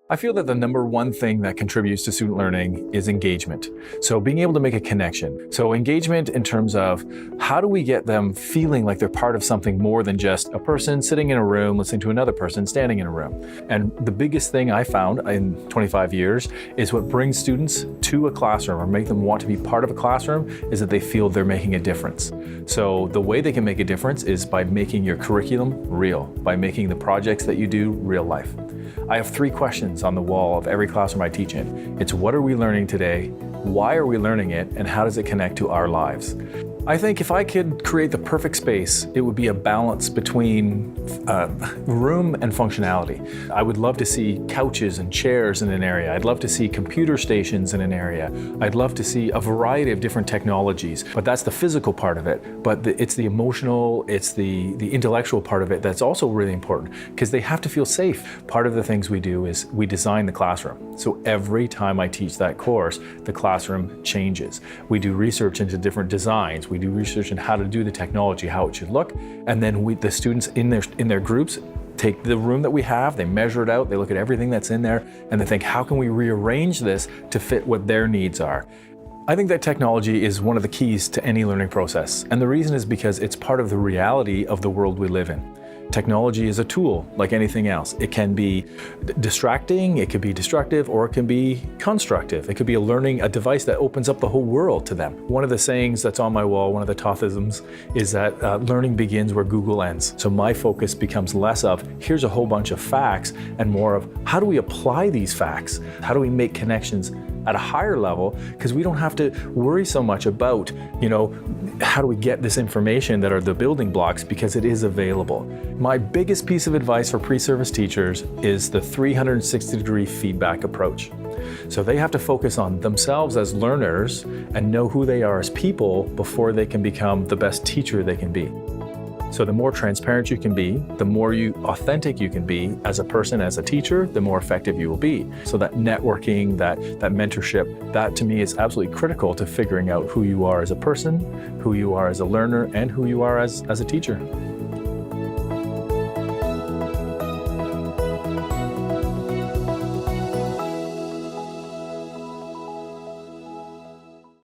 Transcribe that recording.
I feel that the number one thing that contributes to student learning is engagement. So being able to make a connection. So engagement in terms of how do we get them feeling like they're part of something more than just a person sitting in a room listening to another person standing in a room. And the biggest thing I found in 25 years is what brings students to a classroom or make them want to be part of a classroom is that they feel they're making a difference. So the way they can make a difference is by making your curriculum real, by making the projects that you do real life. I have 3 questions on the wall of every classroom I teach in. It's what are we learning today, why are we learning it, and how does it connect to our lives? I think if I could create the perfect space, it would be a balance between room and functionality. I would love to see couches and chairs in an area. I'd love to see computer stations in an area. I'd love to see a variety of different technologies, but that's the physical part of it. But it's the emotional, it's the intellectual part of it that's also really important because they have to feel safe. Part of the things we do is we design the classroom. So every time I teach that course, the classroom changes. We do research into different designs. We do research on how to do the technology, how it should look, and then the students in their groups take the room that we have, they measure it out, they look at everything that's in there, and they think, how can we rearrange this to fit what their needs are? I think that technology is one of the keys to any learning process, and the reason is because it's part of the reality of the world we live in. Technology is a tool like anything else. It can be distracting, it could be destructive, or it can be constructive. It could be a device that opens up the whole world to them. One of the sayings that's on my wall, one of the Tothisms, is that learning begins where Google ends. So my focus becomes less of, here's a whole bunch of facts, and more of, how do we apply these facts? How do we make connections at a higher level? Because we don't have to worry so much about, how do we get this information that are the building blocks, because it is available. My biggest piece of advice for pre-service teachers is the 360-degree feedback approach. So they have to focus on themselves as learners and know who they are as people before they can become the best teacher they can be. So the more transparent you can be, the more authentic you can be as a person, as a teacher, the more effective you will be. So that networking, that mentorship, that to me is absolutely critical to figuring out who you are as a person, who you are as a learner, and who you are as a teacher.